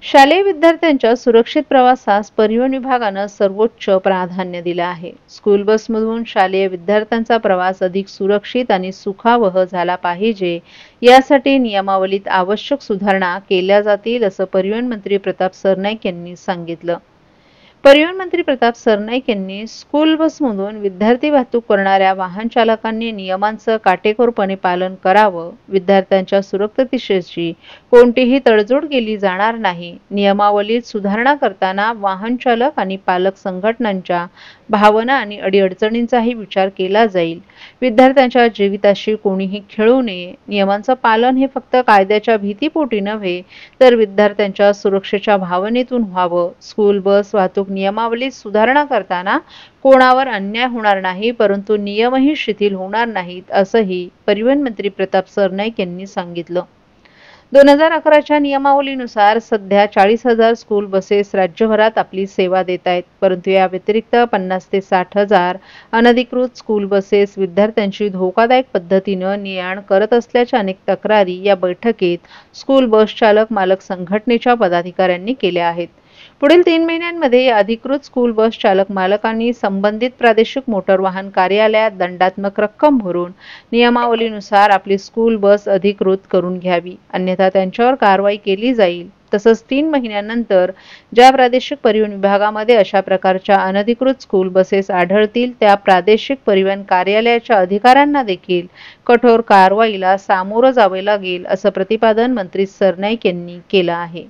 शालेय विद्यार्थ्यांच्या सुरक्षित प्रवासास परिवहन विभागानं सर्वोच्च प्राधान्य दिलं आहे। स्कूल बसमधून शालेय विद्यार्थ्यांचा प्रवास अधिक सुरक्षित आणि सुखावह झाला पाहिजे, यासाठी नियमावलीत आवश्यक सुधारणा केल्या जातील, असं परिवहन मंत्री प्रताप सरनाईक यांनी सांगितलं। परिवहन मंत्री प्रताप सरनाईक यांनी स्कूल बसमधून विद्यार्थी वाहतूक करणाऱ्या वाहन चालकांनी नियमांचं काटेकोरपणे पालन करावं, विद्यार्थ्यांच्या सुरक्षिततेशी कोणतीही तडजोड केली जाणार नाही, नियमावलीत सुधारणा करताना वाहन चालक आणि पालक संघटनांच्या भावना आणि अडीअडचणींचाही विचार केला जाईल, विद्यार्थ्यांच्या जीविताशी कोणीही खेळू नये, नियमांचं पालन हे फक्त कायद्याच्या भीतीपोटी नव्हे तर विद्यार्थ्यांच्या सुरक्षेच्या भावनेतून व्हावं, स्कूल बस वाहतूक नियमावलीत सुधारणा करताना कोणावर अन्याय होणार नाही, परंतु नियमही शिथिल होणार नाहीत, असंही परिवहन मंत्री प्रताप सरनाईक यांनी सांगितलं। 2011च्या नियमावलीनुसार सध्या 40,000 स्कूल बसेस राज्यभरात आपली सेवा देत आहेत, परंतु या व्यतिरिक्त 50 ते 60,000 अनधिकृत स्कूल बसेस विद्यार्थ्यांची धोकादायक पद्धतीनं ने-आण करत असल्याच्या अनेक तक्रारी या बैठकीत स्कूल बस चालक मालक संघटनेच्या पदाधिकाऱ्यांनी केल्या आहेत। पुढील 3 महिन्यांमध्ये या अधिकृत स्कूल बस चालक मालकांनी संबंधित प्रादेशिक मोटर वाहन कार्यालयात दंडात्मक रक्कम भरून नियमावलीनुसार आपली स्कूल बस अधिकृत करून घ्यावी, अन्यथा त्यांच्यावर कारवाई केली जाईल। तसंच 3 महिन्यानंतर ज्या प्रादेशिक परिवहन विभागामध्ये अशा प्रकारच्या अनधिकृत स्कूल बसेस आढळतील त्या प्रादेशिक परिवहन कार्यालयाच्या अधिकाऱ्यांना देखील कठोर कारवाईला सामोरं जावे लागेल, असं प्रतिपादन मंत्री सरनाईक यांनी केलं आहे।